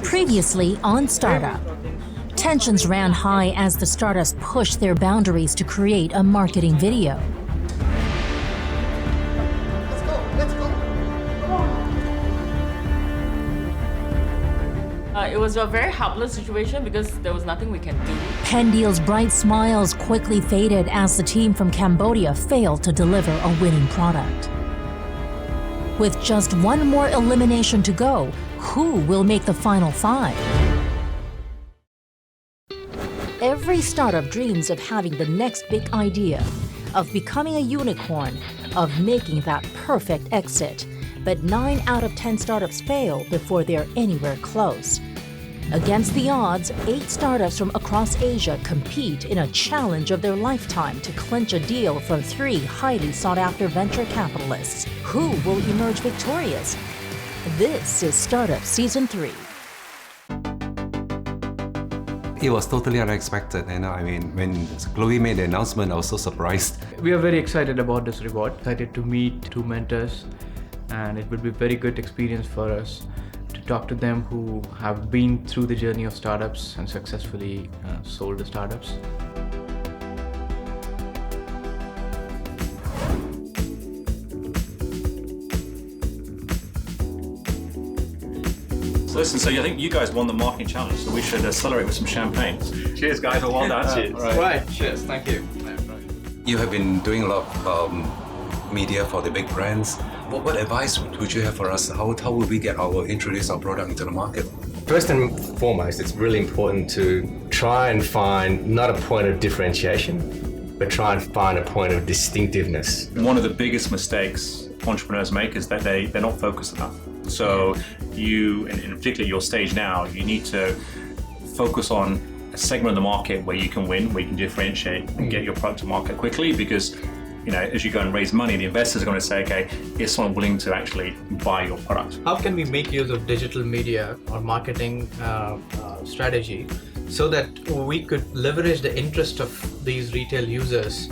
Previously on Startup, tensions ran high as the startups pushed their boundaries to create a marketing video. It was a very helpless situation because there was nothing we can do. Pendeal's bright smiles quickly faded as the team from Cambodia failed to deliver a winning product. With just one more elimination to go, who will make the final five? Every startup dreams of having the next big idea, of becoming a unicorn, of making that perfect exit. But 9 out of 10 startups fail before they're anywhere close. Against the odds, 8 startups from across Asia compete in a challenge of their lifetime to clinch a deal from 3 highly sought-after venture capitalists. Who will emerge victorious? This is Startup Season 3. It was totally unexpected, and when Chloe made the announcement, I was so surprised. We are very excited about this reward. Excited to meet 2 mentors, and it will be a very good experience for us to talk to them who have been through the journey of startups and successfully sold the startups. So listen, so I think you guys won the marketing challenge, so we should celebrate with some champagne. Cheers, guys. Well done. Cheers. Right. Cheers. Thank you. You have been doing a lot of media for the big brands. What advice would you have for us? How will we introduce our product into the market? First and foremost, it's really important to try and find not a point of differentiation, but try and find a point of distinctiveness. One of the biggest mistakes entrepreneurs make is that they're not focused enough. So you, and particularly your stage now, you need to focus on a segment of the market where you can win, where you can differentiate and get your product to market quickly, because as you go and raise money, the investors are going to say, okay, is someone willing to actually buy your product? How can we make use of digital media or marketing strategy so that we could leverage the interest of these retail users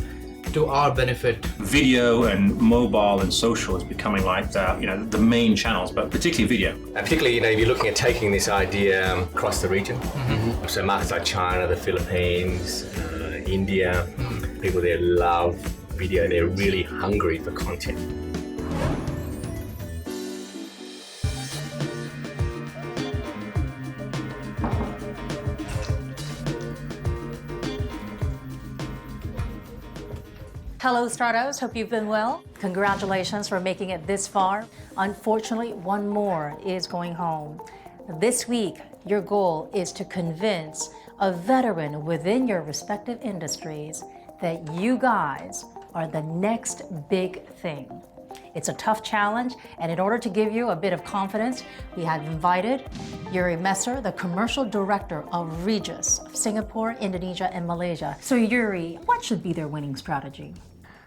to our benefit? Video and mobile and social is becoming like the main channels, but particularly video. And particularly, if you're looking at taking this idea across the region. So markets like China, the Philippines, India, people there love video. They're really hungry for content. Hello, startups. Hope you've been well. Congratulations for making it this far. Unfortunately, one more is going home. This week, your goal is to convince a veteran within your respective industries that you guys are the next big thing. It's a tough challenge, and in order to give you a bit of confidence, we have invited Yuri Messer, the commercial director of Regis, Singapore, Indonesia, and Malaysia. So Yuri, what should be their winning strategy?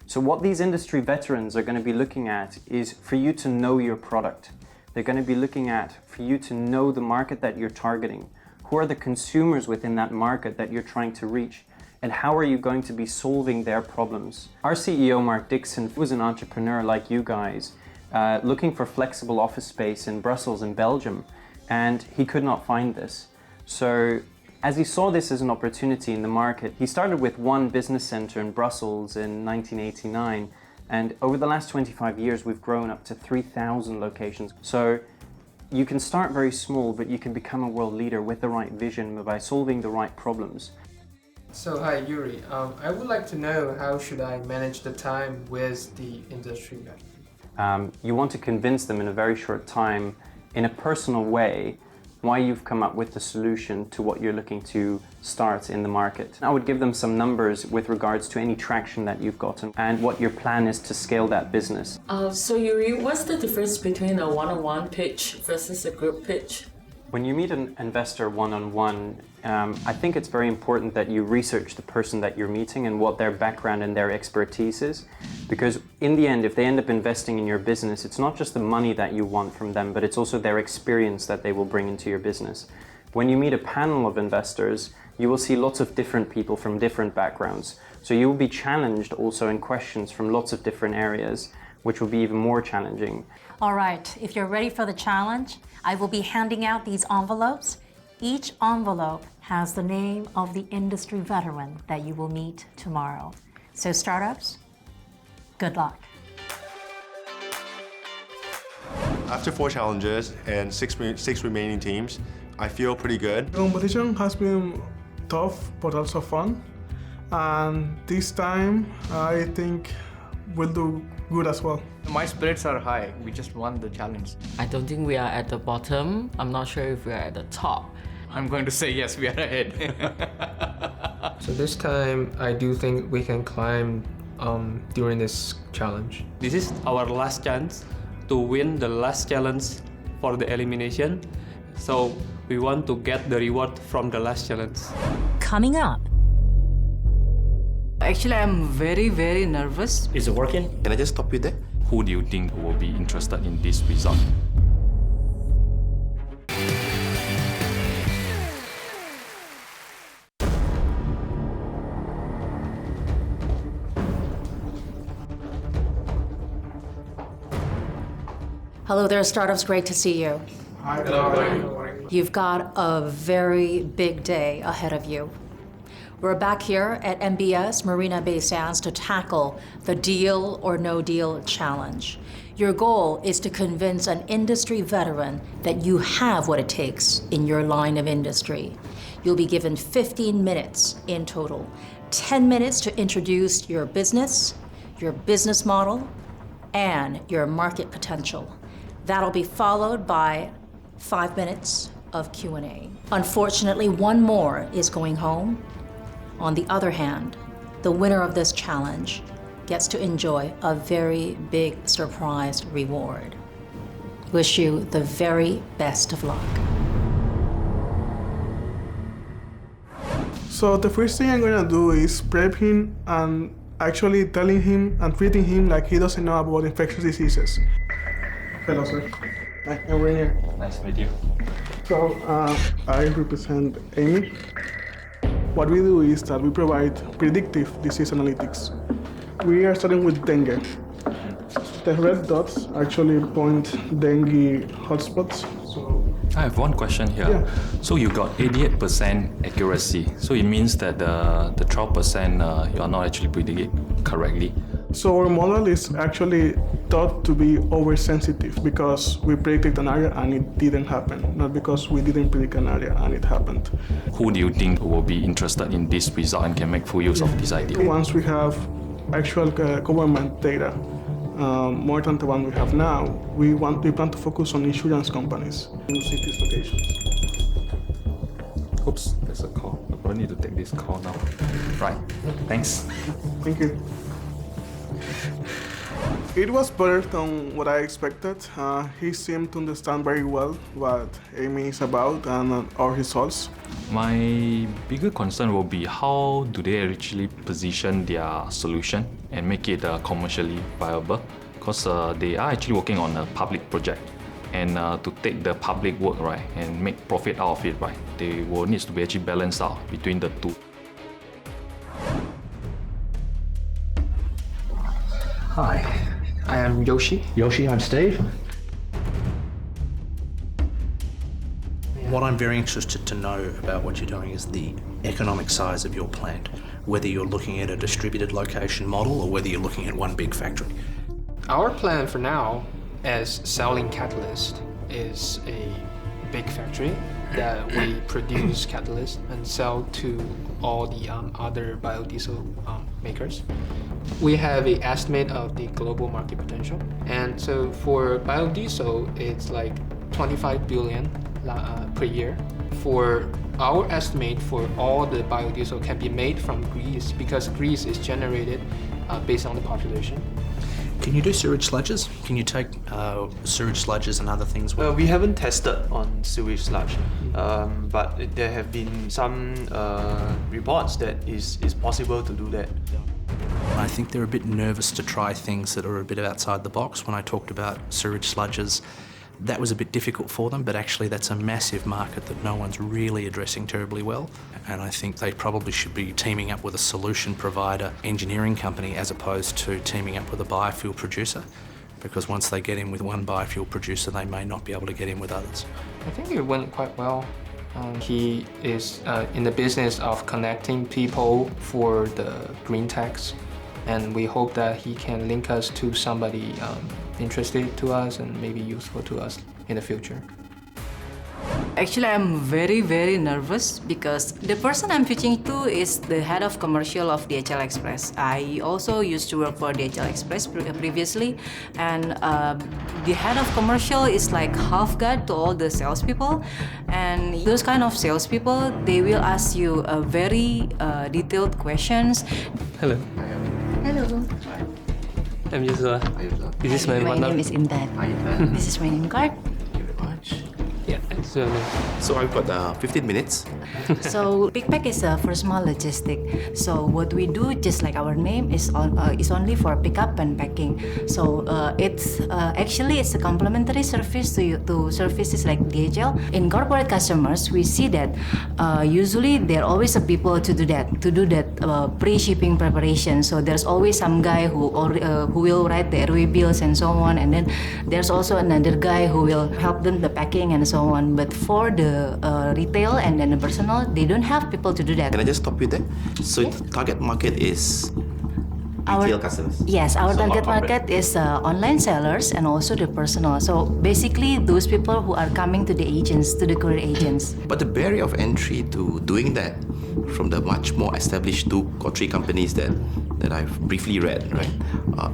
So what these industry veterans are going to be looking at is for you to know your product. They're going to be looking at for you to know the market that you're targeting. Who are the consumers within that market that you're trying to reach? And how are you going to be solving their problems? Our CEO, Mark Dixon, was an entrepreneur like you guys, looking for flexible office space in Brussels and Belgium, and he could not find this. So as he saw this as an opportunity in the market, he started with one business center in Brussels in 1989, and over the last 25 years, we've grown up to 3,000 locations. So you can start very small, but you can become a world leader with the right vision by solving the right problems. So hi Yuri, I would like to know how should I manage the time with the industry veteran? You want to convince them in a very short time, in a personal way, why you've come up with the solution to what you're looking to start in the market. I would give them some numbers with regards to any traction that you've gotten and what your plan is to scale that business. So Yuri, what's the difference between a one-on-one pitch versus a group pitch? When you meet an investor one-on-one, I think it's very important that you research the person that you're meeting and what their background and their expertise is. Because in the end, if they end up investing in your business, it's not just the money that you want from them, but it's also their experience that they will bring into your business. When you meet a panel of investors, you will see lots of different people from different backgrounds. So you will be challenged also in questions from lots of different areas, which will be even more challenging. All right, if you're ready for the challenge, I will be handing out these envelopes. Each envelope has the name of the industry veteran that you will meet tomorrow. So startups, good luck. After 4 challenges and six remaining teams, I feel pretty good. The competition has been tough but also fun, and this time I think we'll do good as well. My spirits are high. We just won the challenge. I don't think we are at the bottom. I'm not sure if we are at the top. I'm going to say yes, we are ahead. So this time, I do think we can climb during this challenge. This is our last chance to win the last challenge for the elimination. So we want to get the reward from the last challenge. Coming up. Actually, I'm very, very nervous. Is it working? Can I just stop you there? Who do you think will be interested in this result? Hello there, startups. Great to see you. Hi. You've got a very big day ahead of you. We're back here at MBS Marina Bay Sands to tackle the Deal or No Deal challenge. Your goal is to convince an industry veteran that you have what it takes in your line of industry. You'll be given 15 minutes in total, 10 minutes to introduce your business model, and your market potential. That'll be followed by 5 minutes of Q&A. Unfortunately, one more is going home. On the other hand, the winner of this challenge gets to enjoy a very big surprise reward. Wish you the very best of luck. So the first thing I'm gonna do is prep him and actually telling him and treating him like he doesn't know about infectious diseases. Hello, sir. Hi, I'm Rainier. Nice to meet you. So I represent Amy. What we do is that we provide predictive disease analytics. We are starting with dengue. The red dots actually point dengue hotspots. So I have one question here. Yeah. So you got 88% accuracy. So it means that the 12% you are not actually predicting it correctly. So our model is actually thought to be oversensitive because we predicted an area and it didn't happen, not because we didn't predict an area and it happened. Who do you think will be interested in this result and can make full use of this idea? Once we have actual government data, more than the one we have now, we plan to focus on insurance companies in cities locations. Oops, there's a call. I probably need to take this call now. Right, thanks. Thank you. It was better than what I expected. He seemed to understand very well what Amy is about and our results. My bigger concern will be how do they actually position their solution and make it commercially viable, because they are actually working on a public project, and to take the public work right and make profit out of it right, they will need to be actually balanced out between the two. Hi, I am Yoshi. Yoshi, I'm Steve. What I'm very interested to know about what you're doing is the economic size of your plant, whether you're looking at a distributed location model or whether you're looking at one big factory. Our plan for now, as selling catalyst, is a big factory that we produce catalyst and sell to all the other biodiesel makers. We have an estimate of the global market potential, and so for biodiesel, it's like 25 billion per year. For our estimate, for all the biodiesel can be made from grease, because grease is generated based on the population. Can you do sewage sludges? Can you take sewage sludges and other things? We haven't tested on sewage sludge, but there have been some reports that is possible to do that. I think they're a bit nervous to try things that are a bit outside the box. When I talked about sewage sludges, that was a bit difficult for them, but actually that's a massive market that no one's really addressing terribly well. And I think they probably should be teaming up with a solution provider engineering company as opposed to teaming up with a biofuel producer, because once they get in with one biofuel producer, they may not be able to get in with others. I think it went quite well. He is in the business of connecting people for the green techs, and we hope that he can link us to somebody interested to us and maybe useful to us in the future. Actually, I'm very, very nervous because the person I'm pitching to is the head of commercial of DHL Express. I also used to work for DHL Express previously, and the head of commercial is like half god to all the salespeople. And those kind of salespeople, they will ask you very detailed questions. Hello. Hello. I'm Yusuf. This is my partner. name is Intan. This is my name card. Yeah, so I've got 15 minutes. So pick pack is for small logistic. So what we do, just like our name, is only for pickup and packing. So it's actually it's a complementary service to services like DHL. In corporate customers, we see that usually there are always people to do that pre-shipping preparation. So there's always some guy who will write the airway bills and so on, and then there's also another guy who will help them the packing and so on. But for the retail and then the personal, they don't have people to do that. Can I just stop you there? So the target market is retail customers? Yes, our So target corporate. market is online sellers and also the personal. So basically those people who are coming to the agents, to the courier agents. But the barrier of entry to doing that from the much more established 2 or 3 companies that I've briefly read, right?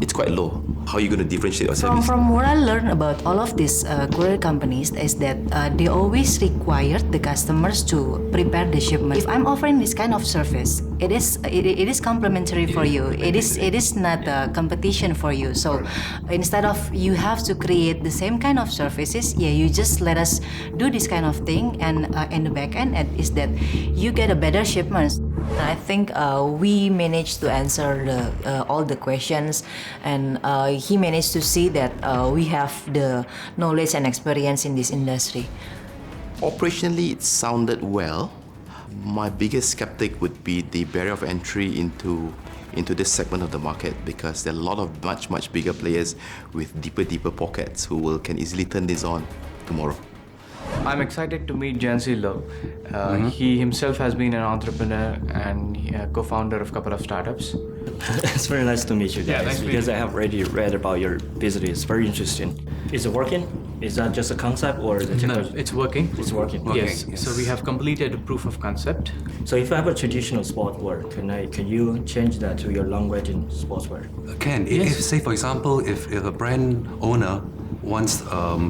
It's quite low. How are you going to differentiate yourself? From what I learned about all of these courier companies is that they always require the customers to prepare the shipment. If I'm offering this kind of service, it is complimentary for you. It is not a competition for you. So instead of you have to create the same kind of services, you just let us do this kind of thing, and in the back end is that you get a better shipments. I think we managed to answer all the questions, and he managed to see that we have the knowledge and experience in this industry. Operationally, it sounded well. My biggest skeptic would be the barrier of entry into this segment of the market, because there are a lot of much bigger players with deeper pockets who can easily turn this on tomorrow. I'm excited to meet Jansi Low. He himself has been an entrepreneur and co-founder of a couple of startups. It's very nice to meet you guys, because I have already read about your business. It's very interesting. Is it working? Is that just a concept or the technology? No, it's working. It's working. Yes. So we have completed a proof of concept. So if I have a traditional sportswear, can you change that to your long-range sportswear? Can. Yes. If, say for example, if a brand owner wants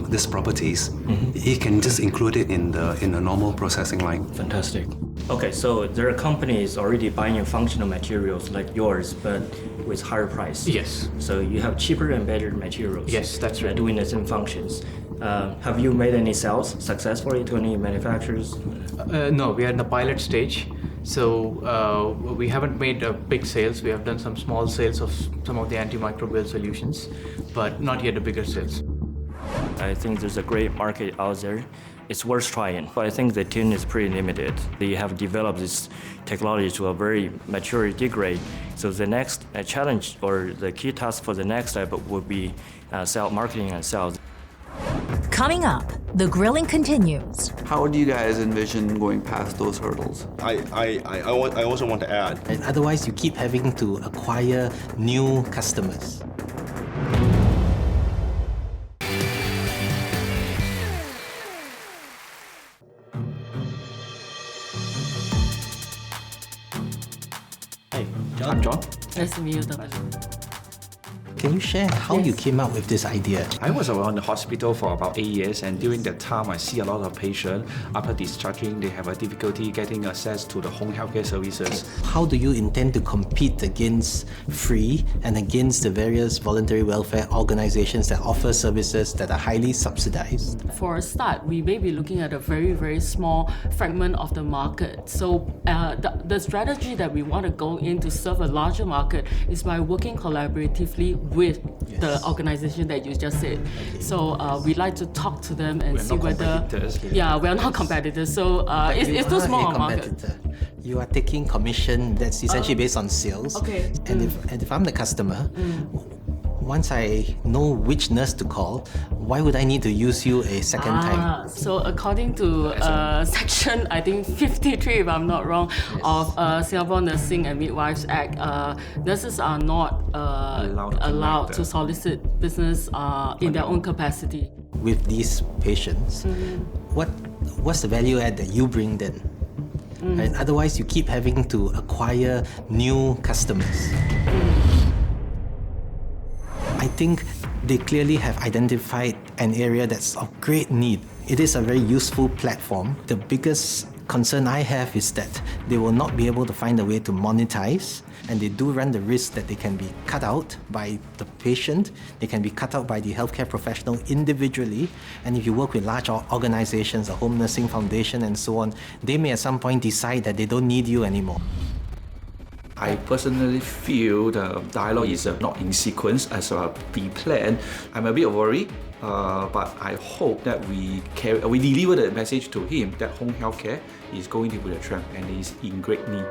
these properties, he can just include it in the normal processing line. Fantastic. Okay, so there are companies already buying functional materials like yours, but with higher price. Yes. So you have cheaper and better materials. Yes, that's right. Doing the same functions. Have you made any sales successfully to any manufacturers? No, we are in the pilot stage. So we haven't made big sales. We have done some small sales of some of the antimicrobial solutions, but not yet the bigger sales. I think there's a great market out there. It's worth trying, but I think the team is pretty limited. They have developed this technology to a very maturity grade. So the next challenge or the key task for the next step would be marketing and sales. Coming up, the grilling continues. How do you guys envision going past those hurdles? I also want to add. And otherwise, you keep having to acquire new customers. I'm John. Nice to meet you, Thomas. Can you share how you came up with this idea? I was around the hospital for about 8 years, and during that time I see a lot of patients, after discharging, they have a difficulty getting access to the home healthcare services. How do you intend to compete against free and against the various voluntary welfare organizations that offer services that are highly subsidized? For a start, we may be looking at a very small fragment of the market. So the strategy that we want to go in to serve a larger market is by working collaboratively with the organization that you just said. So we like to talk to them and see whether... Yeah, we're not competitors. So it's too small a market. You are taking commission that's essentially based on sales. Okay. And if I'm the customer, Once I know which nurse to call, why would I need to use you a second time? So according to section, I think 53, if I'm not wrong, of Singapore Nursing and Midwives Act, nurses are not allowed to solicit business in their own capacity. With these patients, what's the value add that you bring then? Right? Otherwise, you keep having to acquire new customers. I think they clearly have identified an area that's of great need. It is a very useful platform. The biggest concern I have is that they will not be able to find a way to monetize, and they do run the risk that they can be cut out by the patient, they can be cut out by the healthcare professional individually, and if you work with large organizations, a home nursing foundation and so on, they may at some point decide that they don't need you anymore. I personally feel the dialogue is not in sequence as the plan. I'm a bit worried, but I hope that we deliver the message to him that home healthcare is going to be a trend and is in great need.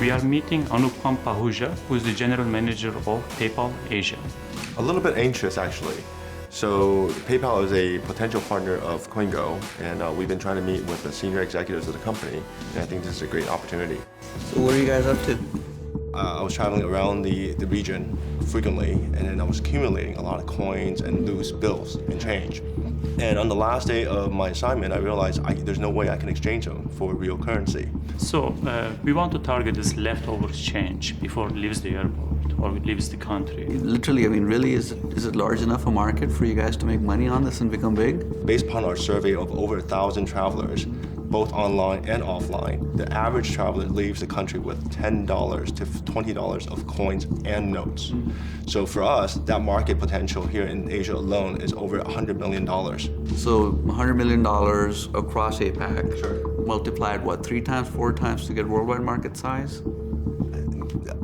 We are meeting Anupam Pahuja, who is the general manager of PayPal Asia. A little bit anxious, actually. So PayPal is a potential partner of CoinGo, and we've been trying to meet with the senior executives of the company, and I think this is a great opportunity. So what are you guys up to? I was traveling around the region frequently, and then I was accumulating a lot of coins and loose bills and change. And on the last day of my assignment, I realized there's no way I can exchange them for real currency. So we want to target this leftover change before it leaves the airport or it leaves the country. Literally, I mean, really, is it large enough a market for you guys to make money on this and become big? Based upon our survey of over 1,000 travelers, both online and offline, the average traveler leaves the country with $10 to $20 of coins and notes. So for us, that market potential here in Asia alone is over $100 million. So $100 million across APAC, sure. Multiplied what, 3 times, 4 times to get worldwide market size?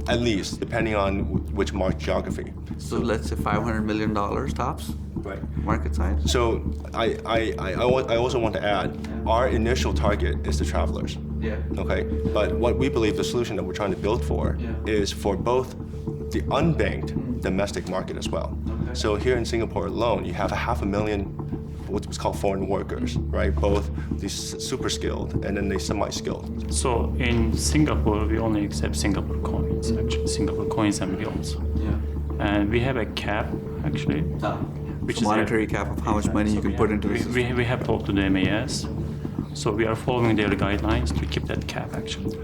At least, depending on which market geography. So let's say $500 million tops? Right. Market size? So I also want to add, our initial target is the travelers. Yeah. Okay. But what we believe the solution that we're trying to build for is for both the unbanked domestic market as well. Okay. So here in Singapore alone, you have 500,000 what's called foreign workers, right? Both the super skilled and then the semi-skilled. So in Singapore, we only accept Singapore coins, actually, Singapore coins and bills. Yeah. And we have a cap, actually. Which is monetary cap of how much money you can put into this. We have talked to the MAS, so we are following their guidelines to keep that cap, actually.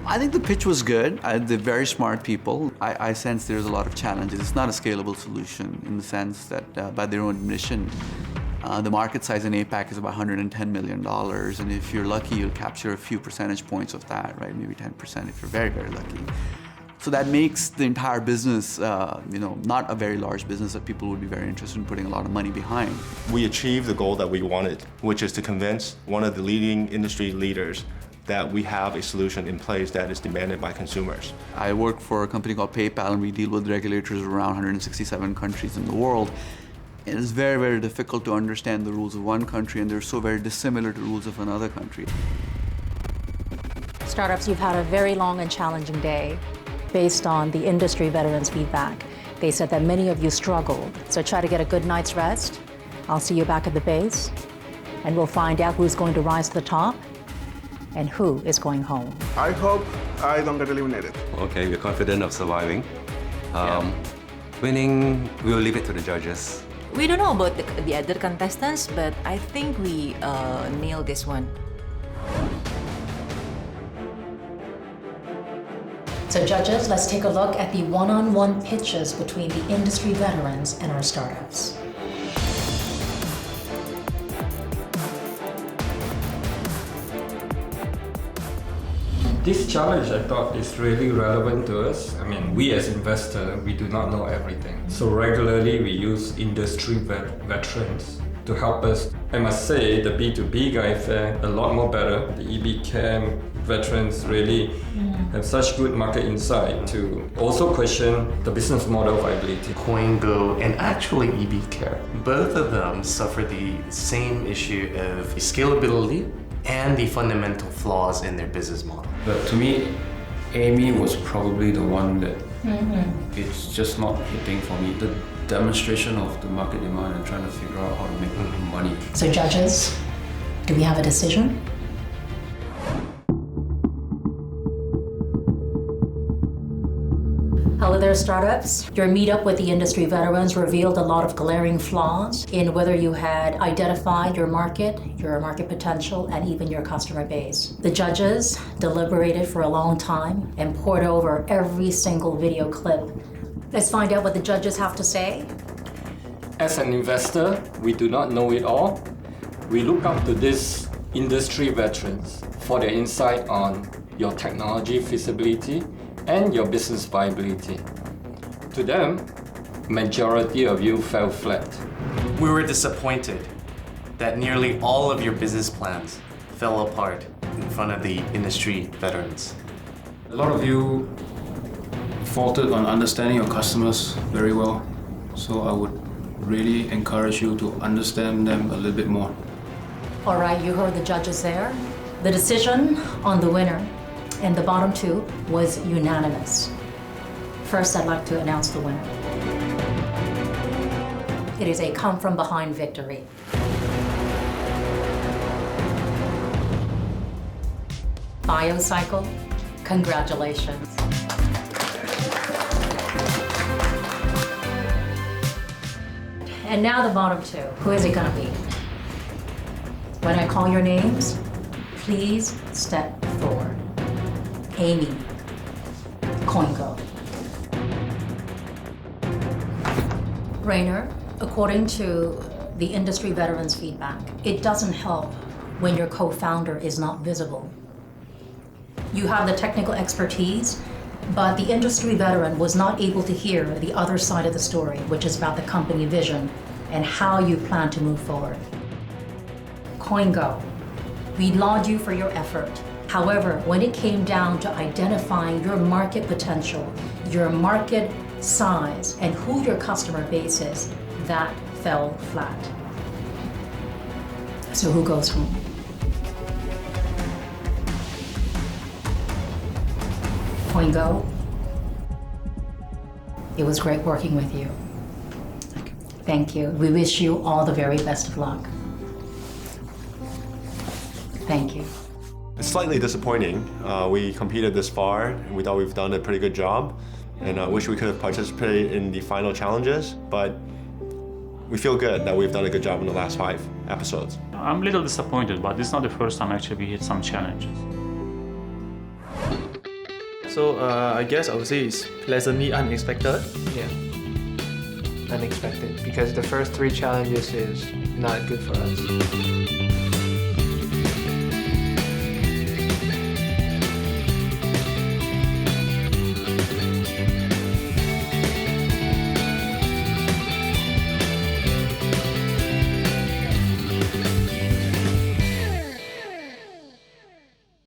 I think the pitch was good. They're very smart people. I sense there's a lot of challenges. It's not a scalable solution in the sense that by their own admission, the market size in APAC is about $110 million. And if you're lucky, you'll capture a few percentage points of that, right? Maybe 10% if you're very, very lucky. So that makes the entire business, not a very large business that people would be very interested in putting a lot of money behind. We achieved the goal that we wanted, which is to convince one of the leading industry leaders that we have a solution in place that is demanded by consumers. I work for a company called PayPal, and we deal with regulators around 167 countries in the world. And it's very, very difficult to understand the rules of one country, and they're so very dissimilar to rules of another country. Startups, you've had a very long and challenging day. Based on the industry veterans' feedback, they said that many of you struggled. So try to get a good night's rest. I'll see you back at the base, and we'll find out who's going to rise to the top and who is going home. I hope I don't get eliminated. Okay, we're confident of surviving. Winning, we'll leave it to the judges. We don't know about the other contestants, but I think we nailed this one. So judges, let's take a look at the one-on-one pitches between the industry veterans and our startups. This challenge, I thought, is really relevant to us. I mean, we as investors, we do not know everything. So regularly, we use industry veterans to help us. I must say, the B2B guys are a lot more better. The EB Cam, veterans really have such good market insight to also question the business model viability. CoinGo and actually EB Care, both of them suffer the same issue of scalability and the fundamental flaws in their business model. But to me, Amy was probably the one that it's just not hitting for me. The demonstration of the market demand and trying to figure out how to make money. So judges, do we have a decision? Hello there, startups. Your meetup with the industry veterans revealed a lot of glaring flaws in whether you had identified your market potential, and even your customer base. The judges deliberated for a long time and pored over every single video clip. Let's find out what the judges have to say. As an investor, we do not know it all. We look up to these industry veterans for their insight on your technology feasibility and your business viability. To them, majority of you fell flat. We were disappointed that nearly all of your business plans fell apart in front of the industry veterans. A lot of you faltered on understanding your customers very well, so I would really encourage you to understand them a little bit more. All right, you heard the judges there. The decision on the winner and the bottom two was unanimous. First, I'd like to announce the winner. It is a come-from-behind victory. BioCycle, congratulations. And now the bottom two. Who is it gonna be? When I call your names, please step forward. Amy, CoinGo. Rainer, according to the industry veterans' feedback, it doesn't help when your co-founder is not visible. You have the technical expertise, but the industry veteran was not able to hear the other side of the story, which is about the company vision and how you plan to move forward. CoinGo, we laud you for your effort. However, when it came down to identifying your market potential, your market size, and who your customer base is, that fell flat. So who goes home? CoinGo, it was great working with you. Thank you. We wish you all the very best of luck. Thank you. It's slightly disappointing. We competed this far, and we thought we've done a pretty good job, and I wish we could have participated in the final challenges, but we feel good that we've done a good job in the last 5 episodes. I'm a little disappointed, but this is not the first time actually we hit some challenges. So I guess I would say it's pleasantly unexpected. Yeah. Unexpected, because the first 3 challenges is not good for us.